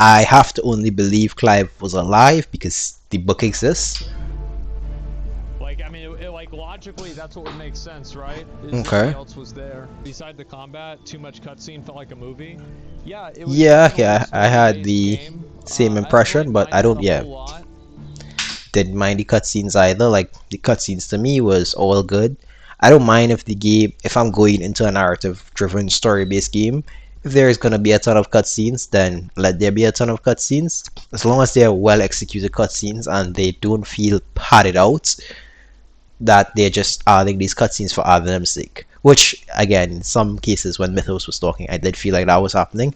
I have to only believe Clive was alive because the book exists. Like, I mean, like logically, that's what would make sense, right? Is if he Okay. else was there. Beside the combat, too much cutscene felt like a movie. Yeah, it was Yeah, definitely a yeah, I had story-based the game. same I didn't really impression, but I mind it don't, a yeah, whole lot. didn't mind the cutscenes either. Like, the cutscenes to me was all good. I don't mind if the game, if I'm going into a narrative-driven, story-based game, if there is gonna be a ton of cutscenes, then let there be a ton of cutscenes. As long as they're well-executed cutscenes and they don't feel padded out, that they're just adding these cutscenes for adding them's sake. Which, again, in some cases when Mythos was talking, I did feel like that was happening.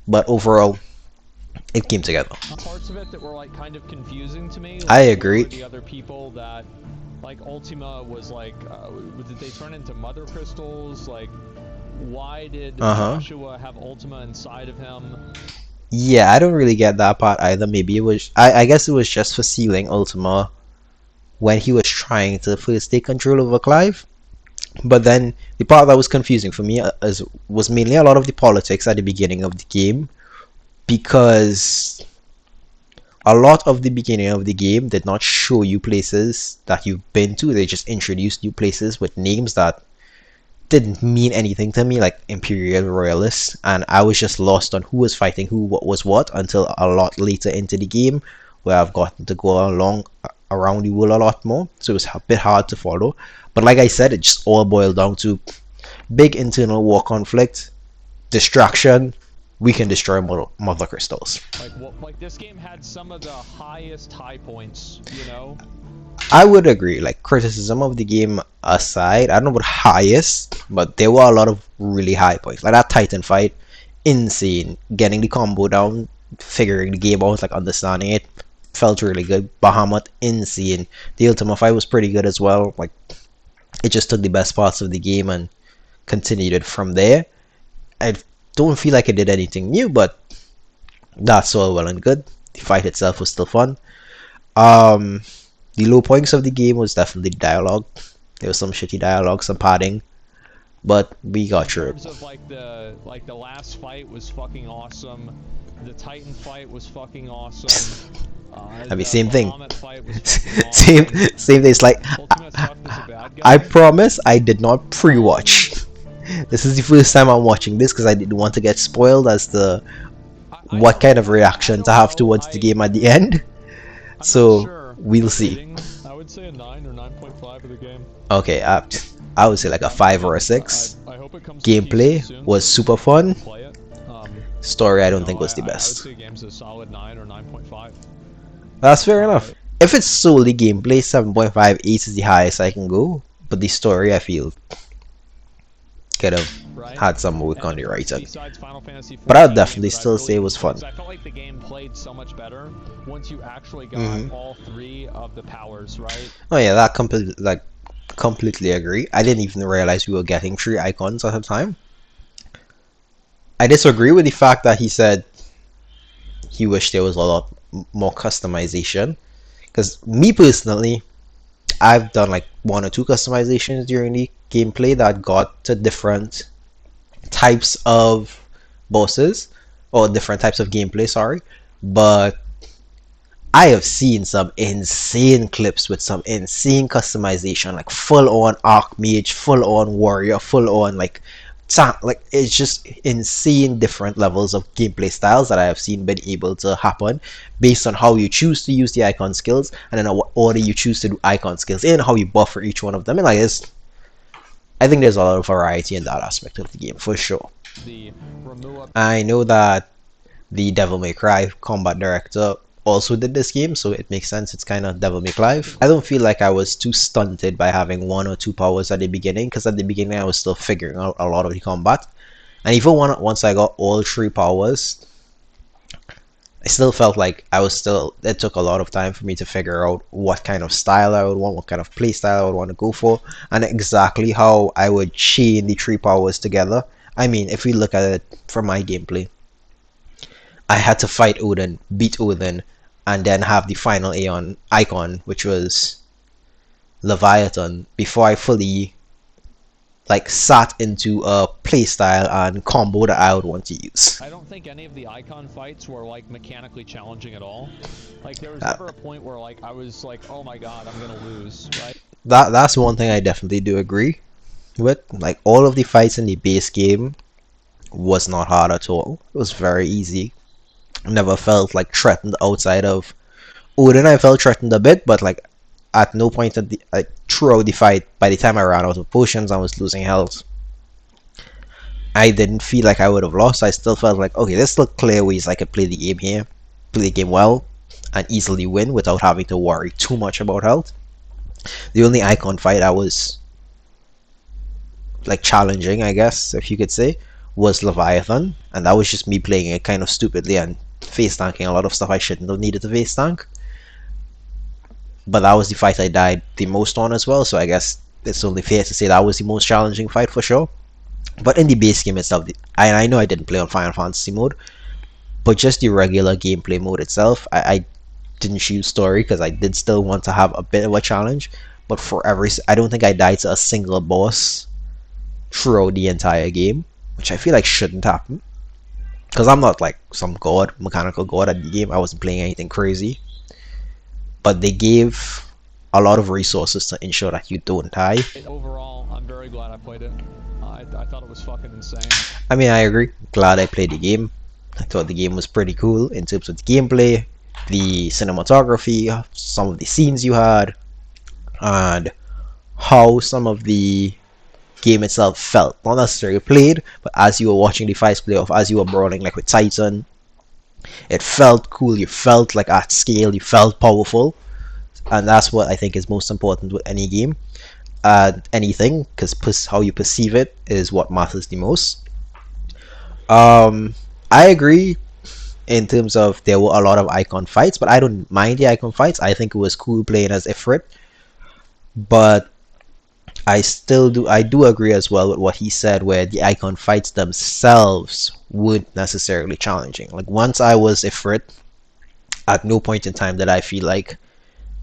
But overall, it came together. Parts of it that were like kind of confusing to me. I Like, where agree. were the other people that, like, Ultima was like? Did they turn into mother crystals? Like, why did Uh-huh. Joshua have Ultima inside of him? Yeah, I don't really get that part either. Maybe it was, I guess it was just for sealing Ultima when he was trying to first take control over Clive. But then the part that was confusing for me was mainly a lot of the politics at the beginning of the game, because a lot of the beginning of the game did not show you places that you've been to. They just introduced you places with names that didn't mean anything to me, like Imperial Royalists, and I was just lost on who was fighting who, what was what, until a lot later into the game, where I've gotten to go along around the world a lot more. So it was a bit hard to follow. But like I said, it just all boiled down to big internal war conflict, distraction. We can destroy mother crystals. Like, what? Like, this game had some of the highest high points. You know, I would agree. Like, criticism of the game aside, I don't know about highest, but there were a lot of really high points. Like that Titan fight, insane. Getting the combo down, figuring the game out, like understanding it, felt really good. Bahamut, insane. The Ultima fight was pretty good as well. Like, it just took the best parts of the game and continued it from there. I don't feel like it did anything new, but that's all well and good. The fight itself was still fun. Um, the low points of the game was definitely the dialogue. There was some shitty dialogue, some padding, but we got in through terms it. of like the last fight was fucking awesome. The Titan fight was fucking awesome. I mean, The same thing. Bahamut fight was fucking same, awesome. same thing. It's like Ultimate Stuff was a bad I guy. promise I did not pre-watch. This is the first time I'm watching this because I didn't want to get spoiled as to I what don't kind of know. I reaction to don't have know. towards the game at the end. I'm not So sure. we'll My see. rating, I would say a 9 or 9.5 of the game. Okay, I would say like a I 5 or mean, a 6. I hope it comes to PC Gameplay soon was so super I can fun. play it. Story I You don't know, think was the I would best. say game's a solid 9 or 9.5. That's fair Uh, enough. If it's solely gameplay, 7.58 is the highest I can go. But the story, I feel, could have right? had some work And on then the writing. besides Final Fantasy But I would 14 game definitely that I still say really it was enjoyed, fun. because I felt like the game played so much better once you actually got Hmm. all 3 of the powers, right? Oh yeah, that completely agree. I didn't even realize we were getting 3 icons at a time. I disagree with the fact that he said he wished there was a lot more customization. Because me personally, I've done like 1 or 2 customizations during the gameplay that got to different types of bosses or different types of gameplay, sorry. But I have seen some insane clips with some insane customization, like full on Archmage, full on Warrior, full on like like it's just insane different levels of gameplay styles that I have seen been able to happen based on how you choose to use the icon skills and then what order you choose to do icon skills in, how you buffer each one of them. And like it's, I think there's a lot of variety in that aspect of the game for sure. The remove I know that the Devil May Cry combat director also did this game, so it makes sense. It's kind of Devil May Cry. I don't feel like I was too stunted by having 1 or 2 powers at the beginning, because at the beginning I was still figuring out a lot of the combat. And even once I got all 3 powers, I still felt like it took a lot of time for me to figure out what kind of style I would want, what kind of play style I would want to go for, and exactly how I would chain the 3 powers together. I mean, if we look at it from my gameplay, I had to fight Odin, beat Odin, and then have the final Aeon icon, which was Leviathan, before I fully like sat into a playstyle and combo that I would want to use. I don't think any of the icon fights were like mechanically challenging at all. Like there was Uh, never a point where like I was like, oh my god, I'm gonna lose, right? that's one thing I definitely do agree with. Like all of the fights in the base game was not hard at all. It was very easy. Never felt like threatened outside of Odin. I felt threatened a bit, but like at no point at the like throughout the fight, by the time I ran out of potions, I was losing health. I didn't feel like I would have lost. I still felt like, okay, there's still clear ways I could play the game here, play the game well, and easily win without having to worry too much about health. The only icon fight I was like challenging, I guess, if you could say, was Leviathan, and that was just me playing it kind of stupidly and face tanking a lot of stuff I shouldn't have needed to face tank. But that was the fight I died the most on as well, so I guess it's only fair to say that was the most challenging fight for sure. But in the base game itself, I know I didn't play on Final Fantasy mode, but just the regular gameplay mode itself, I didn't choose story because I did still want to have a bit of a challenge. But for I don't think I died to a single boss throughout the entire game, which I feel like shouldn't happen. Because I'm not like some god, mechanical god at the game. I wasn't playing anything crazy. But they gave a lot of resources to ensure that you don't die. Overall, I'm very glad I played it. I thought it was fucking insane. I mean, I agree. Glad I played the game. I thought the game was pretty cool in terms of the gameplay, the cinematography, some of the scenes you had, and how some of the game itself felt. Not necessarily played, but as you were watching the fights play off, as you were brawling like with Titan, it felt cool. You felt like at scale, you felt powerful, and that's what I think is most important with any game. Anything, because how you perceive it is what matters the most. I agree in terms of there were a lot of icon fights, but I don't mind the icon fights. I think it was cool playing as Ifrit, but I do agree as well with what he said, where the icon fights themselves weren't necessarily challenging. Like once I was Ifrit, at no point in time did I feel like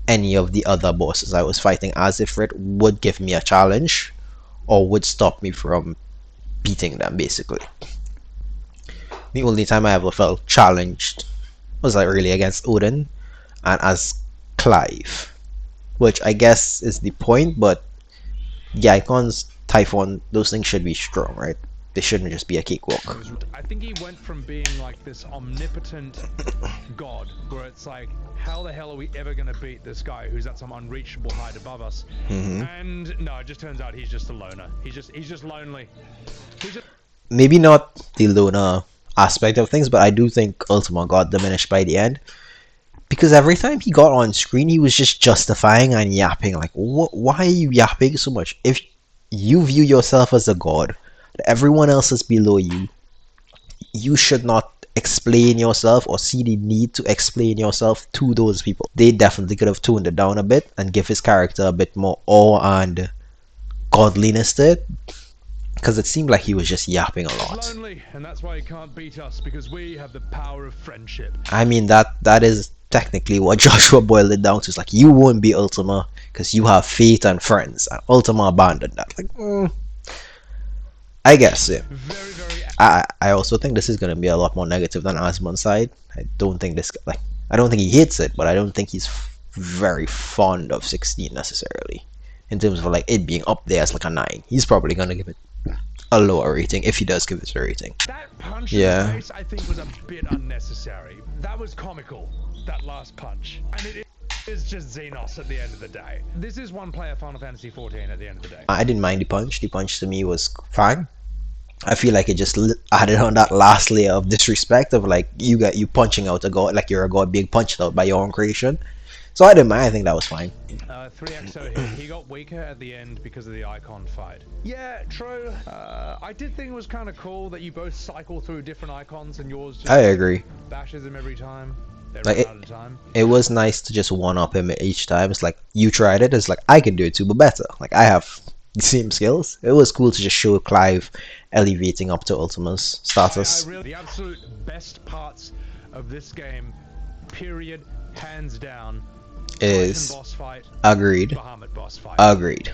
any of the other bosses I was fighting as Ifrit would give me a challenge or would stop me from beating them, basically. The only time I ever felt challenged was like really against Odin and as Clive, which I guess is the point, but the icons, Typhon, those things should be strong, right? They shouldn't just be a cakewalk. I think he went from being like this omnipotent god, where it's like, how the hell are we ever going to beat this guy who's at some unreachable height above us? And no, it just turns out he's just a loner. He's just lonely. Maybe not the loner aspect of things, but I do think Ultima got diminished by the end. Because every time he got on screen, he was just justifying and yapping. Like, why are you yapping so much? If you view yourself as a god, everyone else is below you, you should not explain yourself or see the need to explain yourself to those people. They definitely could have toned it down a bit and give his character a bit more awe and godliness to it. Because it seemed like he was just yapping a lot. Lonely, and that's why he can't beat us, because we have the power of friendship. I mean, that is technically what Joshua boiled it down to. It's like, you won't be Ultima because you have faith and friends, and Ultima abandoned that. Like, I guess, yeah. I also think this is going to be a lot more negative than Asmon's side. I don't think he hates it, but I don't think he's very fond of 16 necessarily. In terms of like it being up there as like a 9. He's probably going to give it a lower rating if he does give it a rating. That punch in the face, I think, was a bit unnecessary. That was comical, that last punch. And it is just Xenos at the end of the day. This is one-player Final Fantasy 14 at the end of the day. I didn't mind the punch. The punch to me was fine. I feel like it just added on that last layer of disrespect of like you punching out a god, like you're a god being punched out by your own creation. So I didn't mind. I think that was fine. 3XO hit. He got weaker at the end because of the icon fight. Yeah, true. I did think it was kind of cool that you both cycle through different icons and yours just I agree. bashes him every time. Like it was nice to just one up him each time. It's like you tried it. It's like I can do it too, but better. Like I have the same skills. It was cool to just show Clive elevating up to Ultima's status. The absolute best parts of this game, period, hands down, is boss fight, agreed. Bahamut boss fight. Agreed.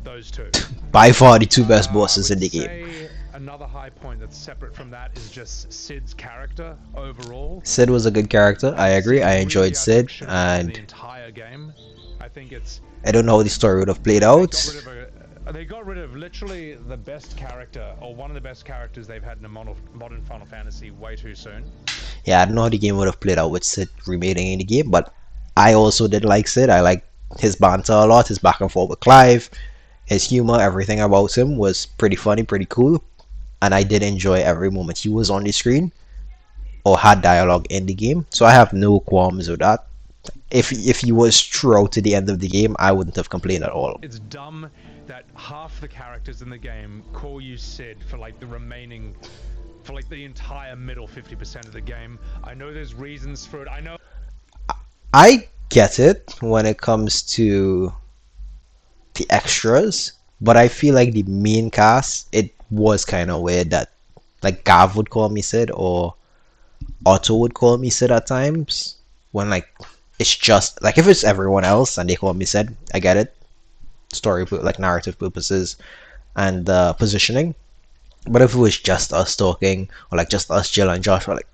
Those two. By far the two best I bosses would in the game. say another high point that's separate from that is just Sid's character overall. Sid was a good character. I agree. Sid I really, enjoyed I think, Sid, should have been in the and entire game. I think it's I don't know how the story would have played they got out. rid of they got rid of literally the best character, or one of the best characters they've had in a modern Final Fantasy way too soon. Yeah, I don't know how the game would have played out with Sid remaining in the game, but I also did like Sid. I like his banter a lot, his back and forth with Clive, his humor, everything about him was pretty funny, pretty cool, and I did enjoy every moment he was on the screen or had dialogue in the game. So I have no qualms with that. If he was throughout to the end of the game, I wouldn't have complained at all. It's dumb that half the characters in the game call you Sid for like the remaining, for like the entire middle 50% of the game. I know there's reasons for it. I know. I get it when it comes to the extras, but I feel like the main cast, it was kind of weird that like Gav would call me Sid or Otto would call me Sid at times when like it's just like if it's everyone else and they call me Sid, I get it, story like narrative purposes and positioning. But if it was just us talking or like just us, Jill and Josh, or like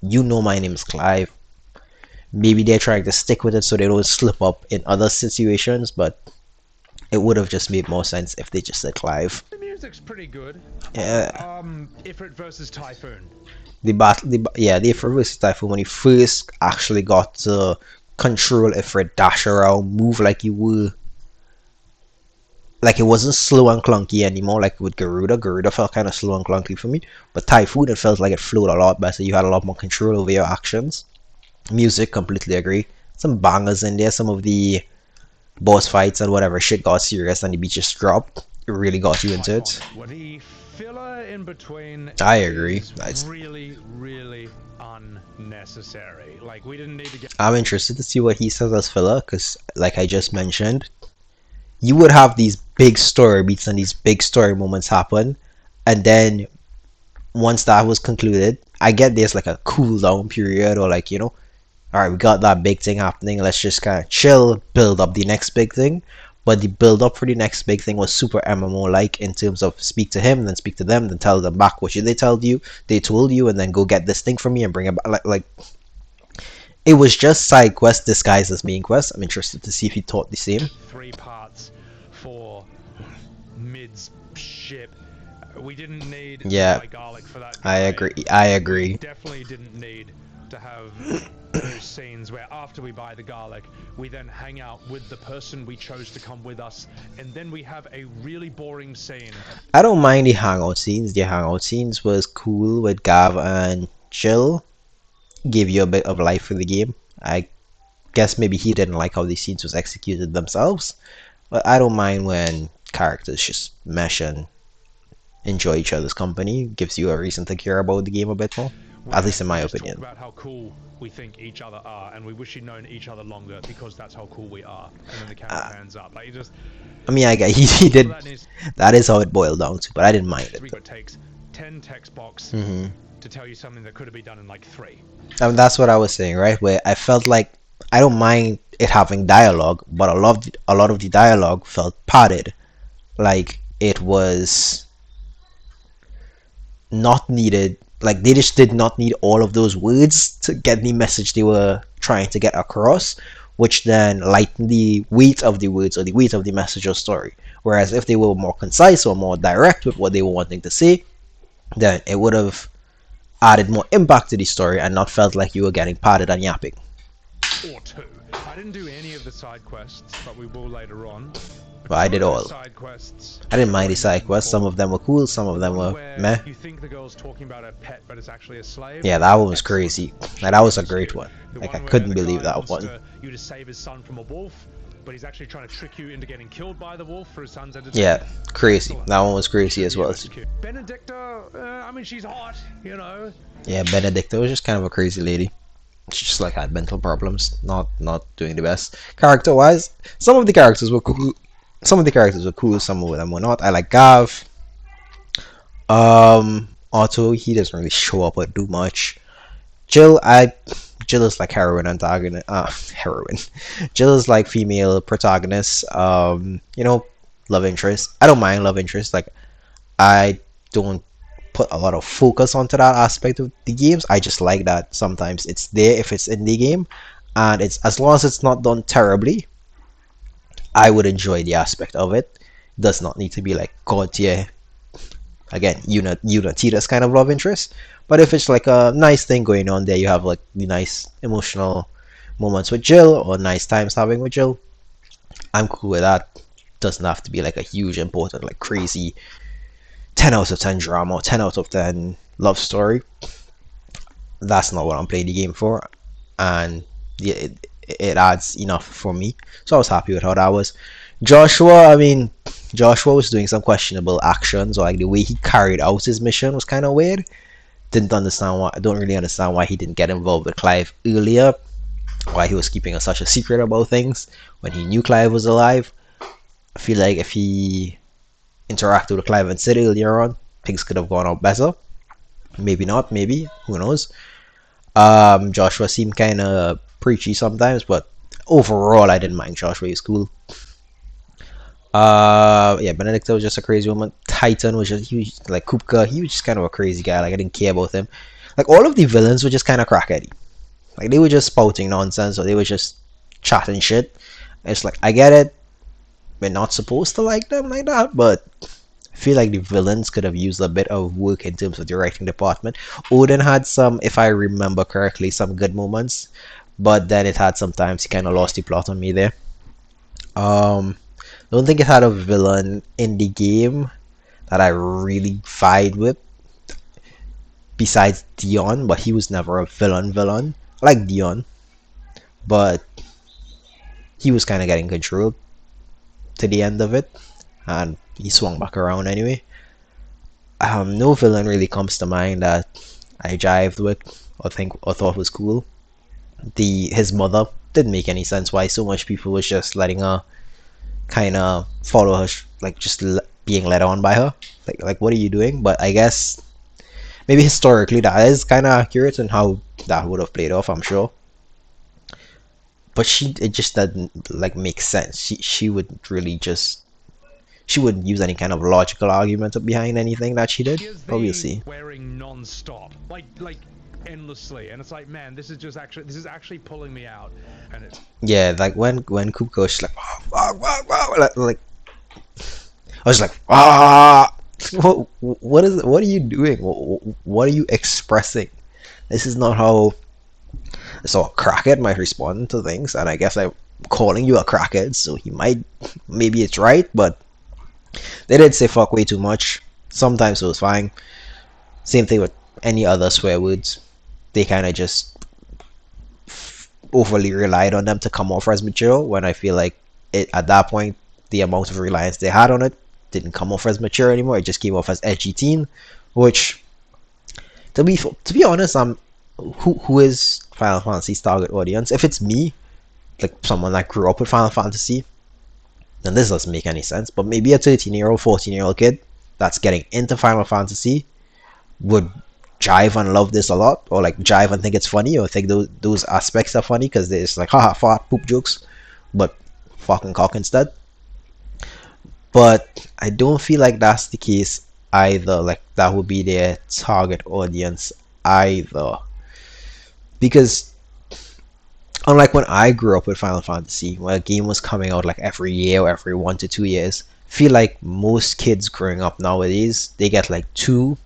you know my name is Clive. Maybe they're trying to stick with it so they don't slip up in other situations, but it would have just made more sense if they just said Clive. The music's pretty good. Yeah, Ifrit versus Typhoon. the battle, the first Typhoon when he first actually got to control Ifrit, dash around, move like you were, like it wasn't slow and clunky anymore like with Garuda. Garuda felt kind of slow and clunky for me, but Typhoon it felt like it flowed a lot better. You had a lot more control over your actions. Music, completely agree. Some bangers in there. Some of the boss fights and whatever shit got serious and the beat just dropped. It really got you into it. What the filler in between I agree. is really, really unnecessary. Like, we didn't need to get. I'm interested to see what he says as filler because, like I just mentioned, you would have these big story beats and these big story moments happen, and then once that was concluded, I get there's like a cool down period or like, you know, all right, we got that big thing happening. Let's just kind of chill, build up the next big thing. But the build up for the next big thing was super MMO like in terms of speak to him, then speak to them, then tell them back what they told you, and then go get this thing from me and bring it back. Like it was just side quest disguised as main quest. I'm interested to see if he taught the same. 3 parts for Mid's ship. We didn't need Yeah, garlic for that. I agree. I agree. Definitely didn't need to have those scenes where after we buy the garlic, we then hang out with the person we chose to come with us, and then we have a really boring scene. I don't mind the hangout scenes. The hangout scenes was cool with Gav and Jill. Gave you a bit of life for the game. I guess maybe he didn't like how these scenes was executed themselves, but I don't mind when characters just mesh and enjoy each other's company. Gives you a reason to care about the game a bit more, at least in my opinion. Talk about how cool we think each other are, and we wish you'd known each other longer because that's how cool we are. And then the camera pans up, like you just. I mean, I get he did. That is how it boiled down to, but I didn't mind it. It takes 10 text box to tell you something that could have been done in like 3. I mean, that's what I was saying, right? Where I felt like I don't mind it having dialogue, but a lot of the dialogue felt padded, like it was not needed. Like they just did not need all of those words to get the message they were trying to get across, which then lightened the weight of the words or the weight of the message or story. Whereas if they were more concise or more direct with what they were wanting to say, then it would have added more impact to the story and not felt like you were getting padded and yapping. Or 2. I didn't do any of the side quests, but we will later on. But I did all. Side quests. I didn't mind the side quests. Some of them were cool, some of them were meh. You think the girl's talking about a pet, but it's actually a slave. Yeah, that one was crazy. Like, that was a great one. Like I couldn't believe that one. You to save his son from a wolf, but he's actually trying to trick you into getting killed by the wolf for his son's entertainment. Yeah, crazy. That one was crazy as well. Benedicta, I mean, she's hot, you know. Yeah, Benedicta was just kind of a crazy lady. She just like had mental problems, not doing the best. Character wise, some of the characters were cool. Some of them were not. I like Gav. Otto, he doesn't really show up or do much. Jill is like heroine antagonist. Heroine. Jill is like female protagonist. You know, love interest. I don't mind love interest. Like I don't put a lot of focus onto that aspect of the games. I just like that sometimes it's there if it's in the game, and it's as long as it's not done terribly, I would enjoy the aspect of it. It does not need to be like god tier again Unitita's kind of love interest. But if it's like a nice thing going on there, you have like the nice emotional moments with Jill or nice times having with Jill, I'm cool with that. Doesn't have to be like a huge important like crazy 10 out of 10 drama or 10 out of 10 love story. That's not what I'm playing the game for, and yeah, it adds enough for me. So I was happy with how that was. Joshua, I mean, Joshua was doing some questionable actions, or like the way he carried out his mission was kind of weird. Didn't understand why. I don't really understand why he didn't get involved with Clive earlier. Why he was keeping such a secret about things when he knew Clive was alive. I feel like if he interacted with Clive and Sid earlier on, things could have gone out better. Maybe not. Maybe who knows? Joshua seemed kind of preachy sometimes, but overall, I didn't mind Joshua. He's cool. Yeah, Benedicta was just a crazy woman. Titan was just huge, like Kupka. He was just kind of a crazy guy. Like I didn't care about him. Like all of the villains were just kind of crackheady. Like they were just spouting nonsense, or they were just chatting shit. It's like I get it. We're not supposed to like them like that, but I feel like the villains could have used a bit of work in terms of the writing department. Odin had some, if I remember correctly, some good moments, but then it had sometimes he kind of lost the plot on me there. I don't think it had a villain in the game that I really vied with besides Dion, but he was never a villain. I like Dion, but he was kind of getting controlled to the end of it, and he swung back around anyway. No villain really comes to mind that I jived with or think or thought was cool. His mother didn't make any sense. Why so much people was just letting her kind of follow her, like just being led on by her. Like what are you doing? But I guess maybe historically that is kind of accurate in how that would have played off. I'm sure. But it just doesn't like make sense. She would really just she wouldn't use any kind of logical argument behind anything that she did. But we'll see. Wearing non-stop, like endlessly, and it's like, man, this is actually pulling me out. And it, yeah, like when Coop goes, she's like, like I was like, what is what are you doing? What are you expressing? This is not how. So a crackhead might respond to things, and I guess I'm calling you a crackhead, so he might, maybe it's right, but they did say fuck way too much. Sometimes it was fine. Same thing with any other swear words. They kind of just overly relied on them to come off as mature, when I feel like at that point the amount of reliance they had on it didn't come off as mature anymore. It just came off as edgy teen, which to be honest, who is Final Fantasy's target audience? If it's me, like someone that grew up with Final Fantasy, then this doesn't make any sense. But maybe a 13-year-old, 14-year-old kid that's getting into Final Fantasy would jive and love this a lot, or like jive and think it's funny, or think those aspects are funny because it's like haha fart poop jokes, but fucking cock instead. But I don't feel like that's the case either. Like that would be their target audience either, because unlike when I grew up with Final Fantasy, when a game was coming out like every year or every 1 to 2 years, I feel like most kids growing up nowadays, they get like 2,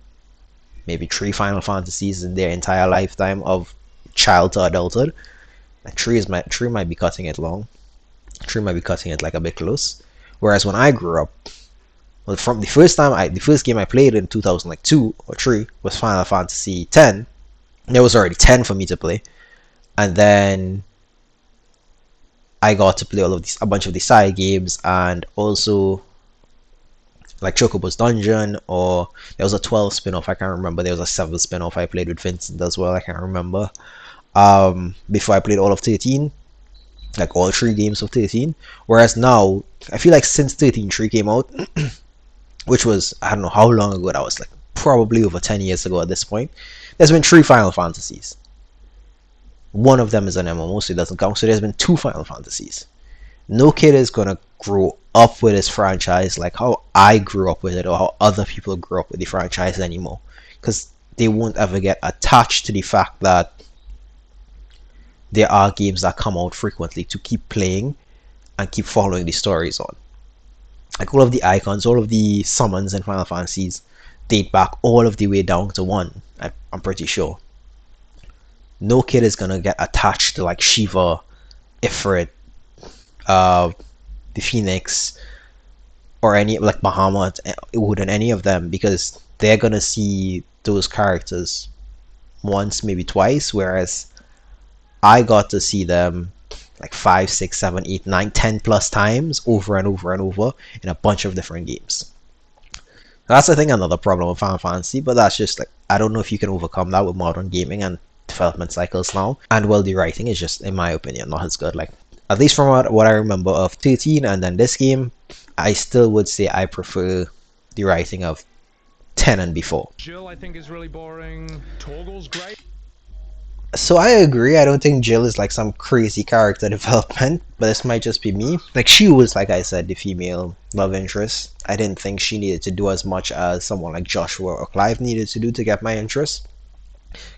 maybe 3 Final Fantasies in their entire lifetime of child to adulthood. Like 3 might be cutting it long. 3 might be cutting it like a bit close. Whereas when I grew up, well, from the first game I played in 2002 or 3 was Final Fantasy 10. There was already 10 for me to play, and then I got to play a bunch of the side games, and also like Chocobo's Dungeon, or there was a 12 spin-off, I can't remember. There was a 7 spin-off I played with Vincent as well, I can't remember. Before I played all of 13, like all 3 games of 13. Whereas now, I feel like since 13.3 came out, which was, I don't know how long ago that was, like probably over 10 years ago at this point, there's been 3 Final Fantasies. One of them is an MMO, so it doesn't count. So there's been 2 Final Fantasies. No kid is gonna grow up with this franchise like how I grew up with it or how other people grew up with the franchise anymore, because they won't ever get attached to the fact that there are games that come out frequently to keep playing and keep following the stories on. Like all of the icons, all of the summons in Final Fantasies date back all of the way down to 1. I'm pretty sure. No kid is gonna get attached to like Shiva, Ifrit, uh, the Phoenix, or any like Bahamut, Wood, and any of them, because they're gonna see those characters once, maybe twice, whereas I got to see them like 5, 6, 7, 8, 9, 10 plus times over and over and over in a bunch of different games. That's I think another problem with Final Fantasy, but that's just like I don't know if you can overcome that with modern gaming and development cycles now. And well, the writing is just, in my opinion, not as good. Like at least from what I remember of 13 and then this game, I still would say I prefer the writing of 10 and before. Jill, I think, is really boring. Torgal's great. So I agree. I don't think Jill is like some crazy character development, but this might just be me. Like she was, like I said, the female love interest. I didn't think she needed to do as much as someone like Joshua or Clive needed to do to get my interest.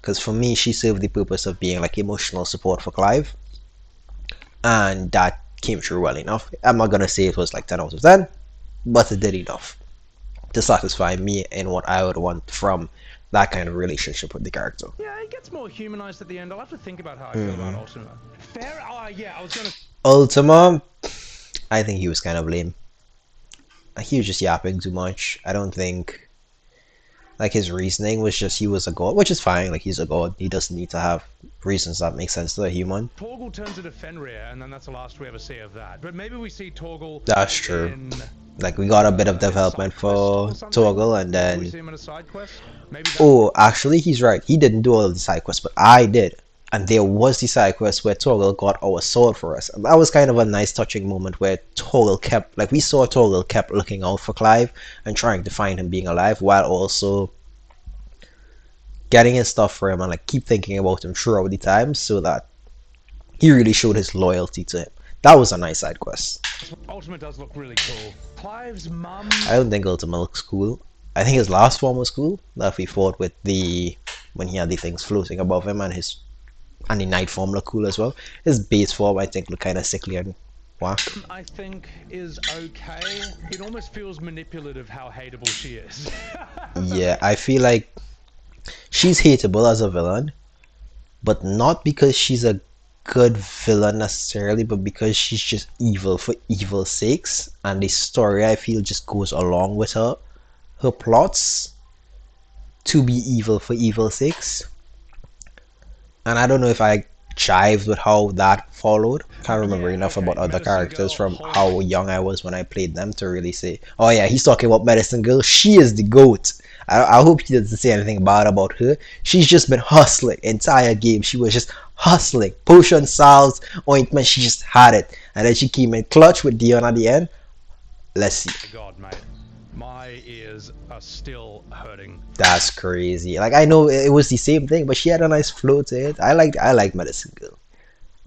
Because for me, she served the purpose of being like emotional support for Clive, and that came through well enough. I'm not gonna say it was like 10 out of 10, but it did enough to satisfy me in what I would want from that kind of relationship with the character. Yeah, he gets more humanized at the end. I'll have to think about how I feel about Ultima. Fair? Yeah, I was gonna. Ultima, I think he was kind of lame. He was just yapping too much. I don't think like his reasoning was just he was a god, which is fine. Like he's a god, he doesn't need to have reasons that make sense to a human. Torgal turns into Fenrir, and then that's the last we ever see of that. But maybe we see Torgal. That's true. In, like we got a bit of development for Torgal, and then we see him in a side quest. Maybe oh, actually, he's right. He didn't do all of the side quests, but I did. And there was the side quest where Torgal got our sword for us. And that was kind of a nice touching moment where Torgal kept, like we saw Torgal kept looking out for Clive and trying to find him being alive while also getting his stuff for him and like keep thinking about him throughout the time so that he really showed his loyalty to him. That was a nice side quest. Ultimate does look really cool. Clive's mum. I don't think Ultima looks cool. I think his last form was cool. That he fought with the when he had the things floating above him, and the night form looked cool as well. His base form I think looked kind of sickly and whack. I think is okay. It almost feels manipulative how hateable she is. Yeah, I feel like she's hateable as a villain, but not because she's a good villain necessarily, but because she's just evil for evil's sakes, and the story I feel just goes along with her plots to be evil for evil's sakes. And I don't know if I jived with how that followed. Can't remember enough about other characters from how young I was when I played them to really say, oh yeah, he's talking about Medicine Girl, she is the GOAT. I hope he doesn't say anything bad about her. She's just been hustling entire game. She was just hustling. Potion, salves, ointment, she just had it. And then she came in clutch with Dion at the end. Let's see. God, mate. My ears are still hurting. That's crazy. Like I know it was the same thing, but she had a nice flow to it. I like Medicine Girl.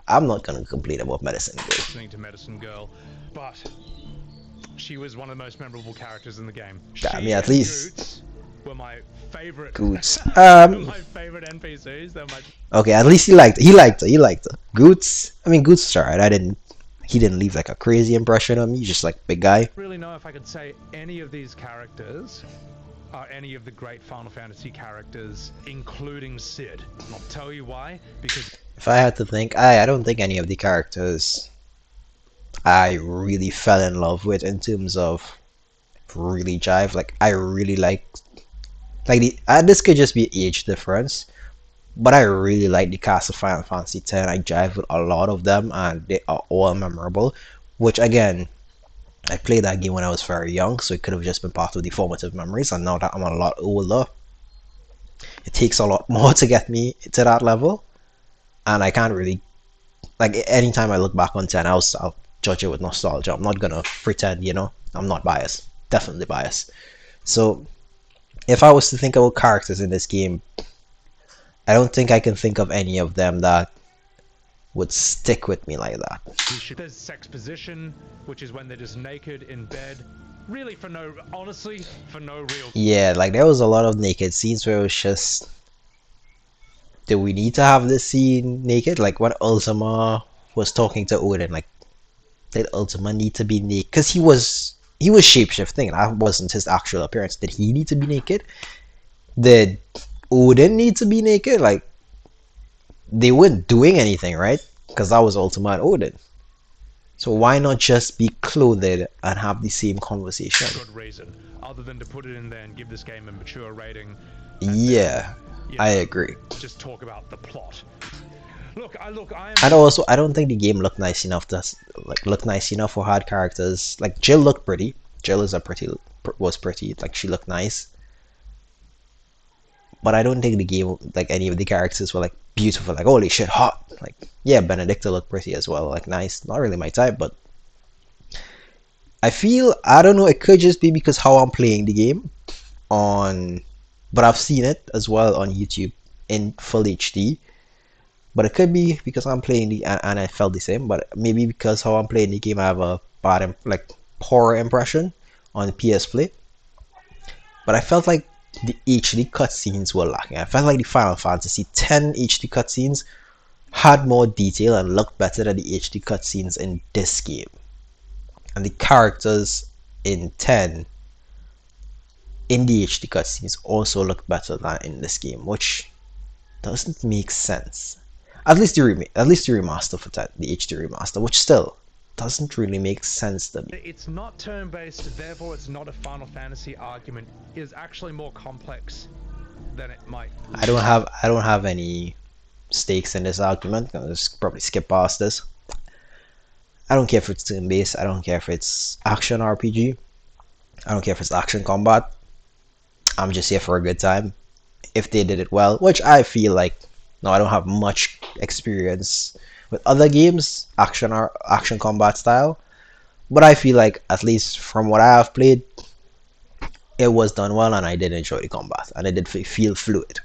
I'm not gonna complain about Medicine Girl. Listening to Medicine Girl, but she was one of the most memorable characters in the game. I mean, at least Goots were my favorite. Goots. My favorite NPCs. They're my. Okay, at least he liked her. Goots. I mean, Goots is alright. He didn't leave like a crazy impression on me. Just like big guy. I don't really know if I could say any of these characters are any of the great Final Fantasy characters, including Sid. I'll tell you why. Because if I had to think, I don't think any of the characters I really fell in love with in terms of really jive. Like I really like this could just be age difference, but I really like the cast of Final Fantasy X. I jive with a lot of them, and they are all memorable. Which again, I played that game when I was very young, so it could have just been part of the formative memories. And now that I'm a lot older, it takes a lot more to get me to that level, and I can't really like. Anytime I look back on 10, I'll judge it with nostalgia. I'm not gonna pretend, I'm not biased. Definitely biased. So, if I was to think about characters in this game, I don't think I can think of any of them that would stick with me like that. There's sex position, which is when they're just naked in bed. Really honestly, for no real. Yeah, like there was a lot of naked scenes where it was just, do we need to have this scene naked? Like when Ultima was talking to Odin, like did Ultima need to be naked? Because he was shapeshifting. That wasn't his actual appearance. Did he need to be naked? Did Odin need to be naked? Like they weren't doing anything, right? Because that was Ultima and Odin. So why not just be clothed and have the same conversation? Good reason, other than to put it in there and give this game a mature rating. Yeah, I agree. Just talk about the plot. Look, I am. And also, I don't think the game looked nice enough to look nice enough for hard characters. Like Jill looked pretty. Jill was pretty. Like she looked nice. But I don't think the game, like any of the characters, were like beautiful. Like holy shit, hot. Like yeah, Benedicta looked pretty as well. Like nice. Not really my type, but I don't know. It could just be because how I'm playing the game on, but I've seen it as well on YouTube in full HD. But it could be because I'm playing and I felt the same. But maybe because how I'm playing the game, I have a like poor impression on PS Play. But I felt like the HD cutscenes were lacking. I felt like the Final Fantasy X HD cutscenes had more detail and looked better than the HD cutscenes in this game. And the characters in 10 in the HD cutscenes also look better than in this game, which doesn't make sense. At least the remaster for 10, the HD remaster, which still doesn't really make sense to me. It's not turn-based, therefore it's not a Final Fantasy argument. It is actually more complex than it might. I don't have any stakes in this argument. I'll just probably skip past this. I don't care if it's turn-based. I don't care if it's action RPG. I don't care if it's action combat. I'm just here for a good time. If they did it well, which I feel like, no, I don't have much experience with other games, action or action combat style, but I feel like at least from what I have played, it was done well, and I did enjoy the combat, and it did feel fluid.